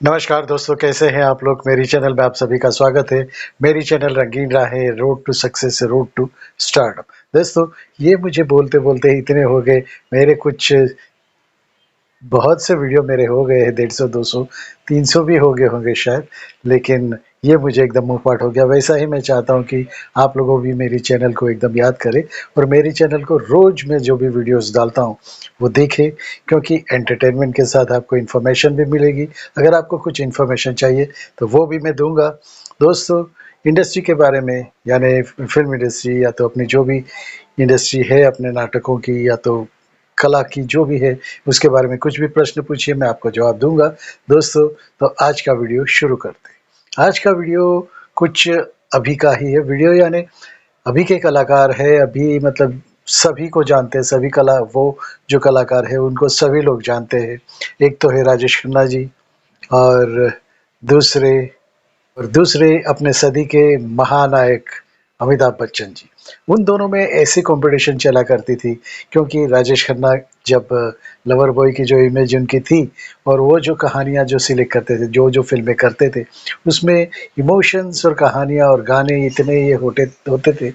नमस्कार दोस्तों, कैसे हैं आप लोग? मेरी चैनल में आप सभी का स्वागत है। मेरी चैनल रंगीन राहें road to success, road to stardom. दोस्तों, ये मुझे बोलते-बोलते इतने हो गए, मेरे कुछ बहुत से वीडियो मेरे हो गए हैं, 150, 200, 300 भी हो गए होंगे शायद, लेकिन ये मुझे एकदम मुँहपाट हो गया। वैसा ही मैं चाहता हूँ कि आप लोगों भी मेरी चैनल को एकदम याद करें और मेरी चैनल को रोज़ मैं जो भी वीडियोज़ डालता हूँ, वो देखें, क्योंकि एंटरटेनमेंट के साथ आपको इन्फॉर्मेशन भी मिलेगी। अगर आपको कुछ इन्फॉर्मेशन चाहिए, तो वो भी मैं दूँगा। दोस्तों, इंडस्ट्री के बारे में, यानी फ़िल्म इंडस्ट्री या तो अपनी जो भी इंडस्ट्री है, अपने नाटकों की या तो कला की जो भी है, उसके बारे में कुछ भी प्रश्न पूछिए, मैं आपको जवाब दूँगा। दोस्तों, तो आज का वीडियो शुरू करते हैं। आज का वीडियो कुछ अभी का ही है। वीडियो यानी अभी के कलाकार है, अभी मतलब सभी को जानते हैं, सभी वो जो कलाकार है, उनको सभी लोग जानते हैं। एक तो है राजेश खन्ना जी और दूसरे दूसरे अपने सदी के महानायक अमिताभ बच्चन जी। उन दोनों में ऐसी कॉम्पिटिशन चला करती थी, क्योंकि राजेश खन्ना जब लवर बॉय की जो इमेज उनकी थी और वो जो कहानियाँ जो सिलेक्ट करते थे, जो फ़िल्में करते थे, उसमें इमोशंस और कहानियाँ और गाने इतने ये होते थे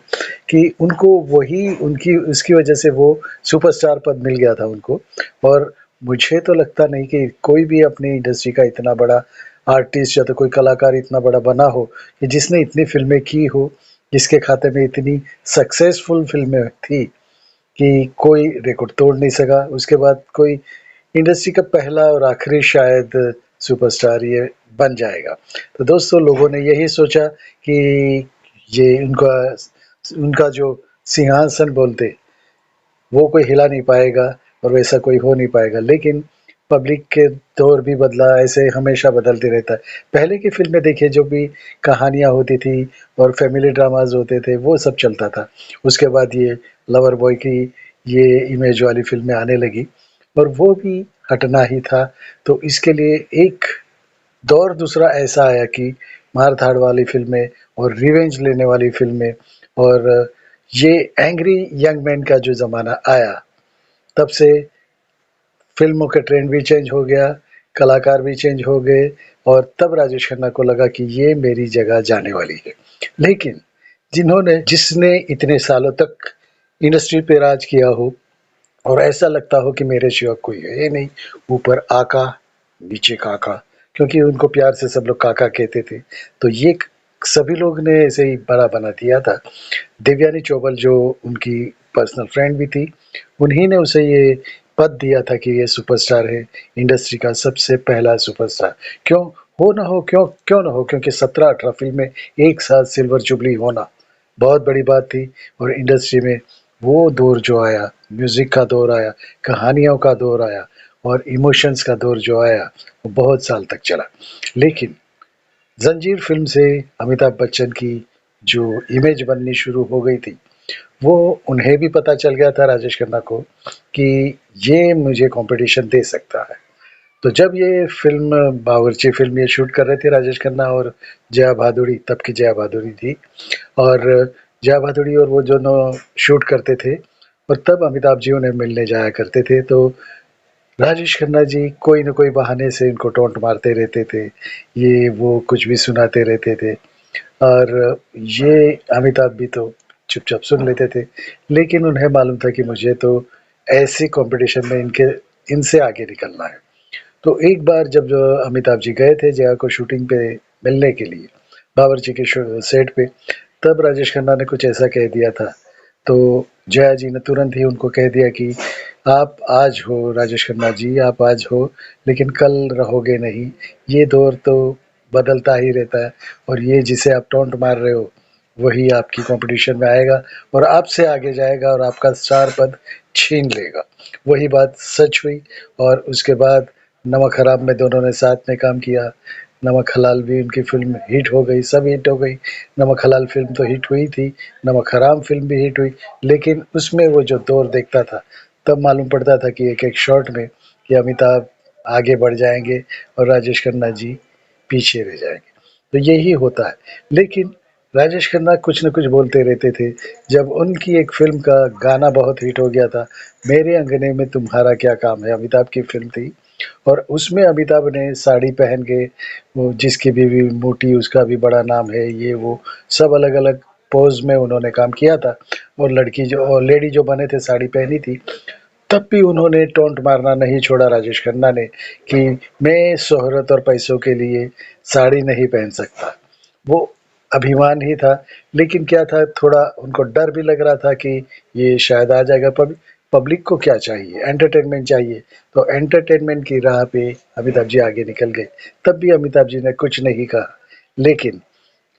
कि उनको वही उनकी उसकी वजह से वो सुपरस्टार पद मिल गया था उनको। और मुझे तो लगता नहीं कि कोई भी अपनी इंडस्ट्री का इतना बड़ा आर्टिस्ट या तो कोई कलाकार इतना बड़ा बना हो कि जिसने इतनी फ़िल्में की हो, जिसके खाते में इतनी सक्सेसफुल फ़िल्में थी कि कोई रिकॉर्ड तोड़ नहीं सका। उसके बाद कोई इंडस्ट्री का पहला और आखिरी शायद सुपरस्टार ये बन जाएगा। तो दोस्तों, लोगों ने यही सोचा कि ये उनका उनका जो सिंहासन बोलते, वो कोई हिला नहीं पाएगा और वैसा कोई हो नहीं पाएगा। लेकिन पब्लिक के दौर भी बदला, ऐसे हमेशा बदलते रहता है। पहले की फ़िल्में देखिए, जो भी कहानियाँ होती थी और फैमिली ड्रामाज़ होते थे, वो सब चलता था। उसके बाद ये लवर बॉय की ये इमेज वाली फ़िल्में आने लगी और वो भी हटना ही था। तो इसके लिए एक दौर दूसरा ऐसा आया कि मार-धाड़ वाली फ़िल्में और रिवेंज लेने वाली फ़िल्में और ये एंग्री यंग मैन का जो ज़माना आया, तब से फ़िल्मों का ट्रेंड भी चेंज हो गया, कलाकार भी चेंज हो गए और तब राजेश खन्ना को लगा कि ये मेरी जगह जाने वाली है। लेकिन जिसने इतने सालों तक इंडस्ट्री पे राज किया हो और ऐसा लगता हो कि मेरे सिवा कोई है ही नहीं, ऊपर आका, नीचे काका, क्योंकि उनको प्यार से सब लोग काका कहते थे। तो ये सभी लोग ने ऐसे ही बड़ा बना दिया था। देवयानी चौबल जो उनकी पर्सनल फ्रेंड भी थी, उन्हीं ने उसे ये पद दिया था कि ये सुपरस्टार है, इंडस्ट्री का सबसे पहला सुपरस्टार। क्यों हो ना हो, क्यों ना हो, क्योंकि 17-18 फ़िल्में एक साथ सिल्वर जुबली होना बहुत बड़ी बात थी और इंडस्ट्री में वो दौर जो आया, म्यूज़िक का दौर आया, कहानियों का दौर आया और इमोशंस का दौर जो आया, वो बहुत साल तक चला। लेकिन ज़ंजीर फ़िल्म से अमिताभ बच्चन की जो इमेज बननी शुरू हो गई थी, वो उन्हें भी पता चल गया था, राजेश खन्ना को, कि ये मुझे कॉम्पिटिशन दे सकता है। तो जब ये फ़िल्म बावर्ची फ़िल्म ये शूट कर रहे थे राजेश खन्ना और जया भादुड़ी, तब की जया भादुड़ी थी और जया भादुड़ी और वो दोनों शूट करते थे और तब अमिताभ जी उन्हें मिलने जाया करते थे। तो राजेश खन्ना जी कोई न कोई बहाने से इनको टॉन्ट मारते रहते थे, ये वो कुछ भी सुनाते रहते थे और ये अमिताभ भी तो चुपचाप सुन लेते थे। लेकिन उन्हें मालूम था कि मुझे तो ऐसी कॉम्पिटिशन में इनसे आगे निकलना है। तो एक बार जब अमिताभ जी गए थे जया को शूटिंग पे मिलने के लिए, बावर्ची के सेट पे, तब राजेश खन्ना ने कुछ ऐसा कह दिया था। तो जया जी ने तुरंत ही उनको कह दिया कि आप आज हो राजेश खन्ना जी, आप आज हो, लेकिन कल रहोगे नहीं। ये दौर तो बदलता ही रहता है और ये जिसे आप टॉन्ट मार रहे हो, वही आपकी कॉम्पिटिशन में आएगा और आपसे आगे जाएगा और आपका स्टार पद छीन लेगा। वही बात सच हुई और उसके बाद नमक हराम में दोनों ने साथ में काम किया। नमक हलाल भी उनकी फ़िल्म हिट हो गई, सब हिट हो गई। नमक हलाल फ़िल्म तो हिट हुई थी, नमक हराम फ़िल्म भी हिट हुई, लेकिन उसमें वो जो दौर देखता था, तब मालूम पड़ता था कि एक-एक शॉट में कि अमिताभ आगे बढ़ जाएँगे और राजेश खन्ना जी पीछे रह जाएँगे। तो यही होता है। लेकिन राजेश खन्ना कुछ न कुछ बोलते रहते थे। जब उनकी एक फ़िल्म का गाना बहुत हिट हो गया था, मेरे अंगने में तुम्हारा क्या काम है, अमिताभ की फ़िल्म थी। और उसमें अमिताभ ने साड़ी पहन के, वो जिसकी बीवी मोटी उसका भी बड़ा नाम है, ये वो सब अलग-अलग पोज़ में उन्होंने काम किया था। और लेडी जो बने थे साड़ी पहनी थी, तब भी उन्होंने टोंट मारना नहीं छोड़ा राजेश खन्ना ने कि मैं शोहरत और पैसों के लिए साड़ी नहीं पहन सकता। वो अभिमान ही था, लेकिन क्या था, थोड़ा उनको डर भी लग रहा था कि ये शायद आ जाएगा। पब्लिक को क्या चाहिए? एंटरटेनमेंट चाहिए। तो एंटरटेनमेंट की राह पे अमिताभ जी आगे निकल गए। तब भी अमिताभ जी ने कुछ नहीं कहा। लेकिन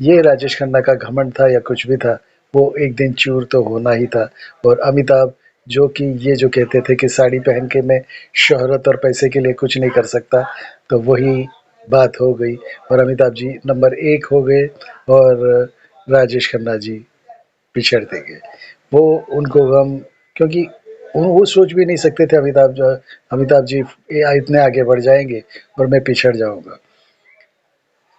ये राजेश खन्ना का घमंड था या कुछ भी था, वो एक दिन चूर तो होना ही था। और अमिताभ जो कहते थे कि साड़ी पहन के मैं शोहरत और पैसे के लिए कुछ नहीं कर सकता, तो वही बात हो गई और अमिताभ जी नंबर 1 हो गए और राजेश खन्ना जी पिछड़ते गए। वो उनको गम, क्योंकि वो सोच भी नहीं सकते थे अमिताभ जी इतने आगे बढ़ जाएँगे और मैं पिछड़ जाऊँगा।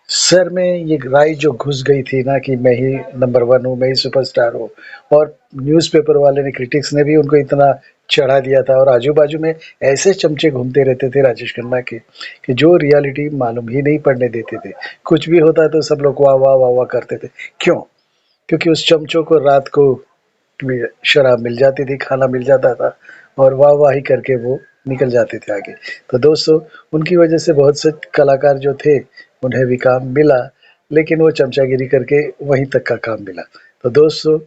सर में ये राय जो घुस गई थी ना कि मैं ही नंबर 1 हूँ, मैं ही सुपरस्टार हूँ। और न्यूज़पेपर वाले ने, क्रिटिक्स ने भी उनको इतना चढ़ा दिया था और आजू-बाजू में ऐसे चमचे घूमते रहते थे राजेश खन्ना के कि जो रियलिटी मालूम ही नहीं पड़ने देते थे। कुछ भी होता तो सब लोग वाह, वाह, वाह, वाह करते थे। क्यों? क्योंकि उस चमचों को रात को शराब मिल जाती थी, खाना मिल जाता था और वाह-वाही करके वो निकल जाते थे आगे। तो दोस्तों, उनकी वजह से बहुत से कलाकार जो थे, उन्हें भी काम मिला, लेकिन वो चमचागिरी करके वहीं तक का काम मिला। तो दोस्तों,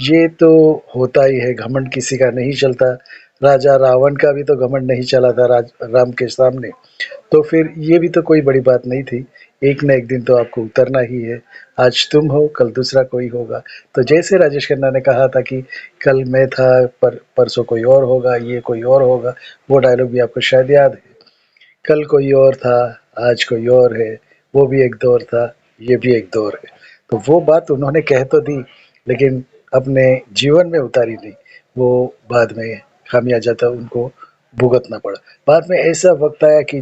ये तो होता ही है, घमंड किसी का नहीं चलता। राजा रावण का भी तो घमंड नहीं चला था राम के सामने। तो फिर ये भी तो कोई बड़ी बात नहीं थी। एक ना एक दिन तो आपको उतरना ही है। आज तुम हो, कल दूसरा कोई होगा। तो जैसे राजेश खन्ना ने कहा था कि कल मैं था, परसों कोई और होगा, ये कोई और होगा, वो डायलॉग भी आपको शायद याद है। कल कोई और था, आज कोई और है, वो भी एक दौर था, ये भी एक दौर है। तो वो बात उन्होंने कह तो दी, लेकिन अपने जीवन में उतारी नहीं। वो बाद में खामियाजा उनको भुगतना पड़ा। बाद में ऐसा वक़्त आया कि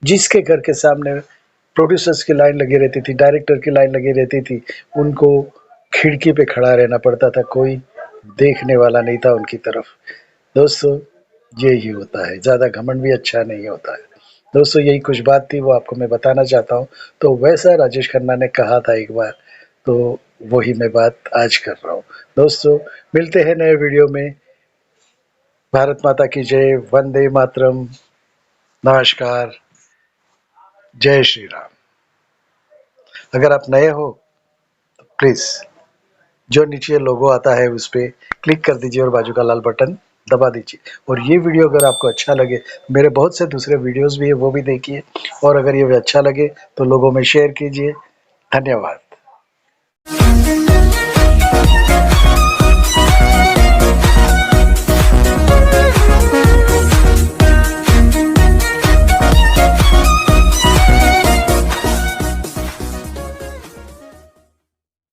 जिसके घर के सामने प्रोड्यूसर्स की लाइन लगी रहती थी, डायरेक्टर की लाइन लगी रहती थी, उनको खिड़की पे खड़ा रहना पड़ता था, कोई देखने वाला नहीं था उनकी तरफ। दोस्तों, यही होता है, ज़्यादा घमंड भी अच्छा नहीं होता है। दोस्तों, यही कुछ बात थी, वो आपको मैं बताना चाहता हूँ। तो वैसा राजेश खन्ना ने कहा था एक बार, तो वही मैं बात आज कर रहा हूँ। दोस्तों, मिलते हैं नए वीडियो में। भारत माता की जय, वंदे मातरम, नमस्कार, जय श्री राम। अगर आप नए हो तो प्लीज़ जो नीचे लोगो आता है उस पे क्लिक कर दीजिए और बाजू का लाल बटन दबा दीजिए। और ये वीडियो अगर आपको अच्छा लगे, मेरे बहुत से दूसरे वीडियोज़ भी हैं, वो भी देखिए। और अगर ये अच्छा लगे तो लोगों में शेयर कीजिए। धन्यवाद।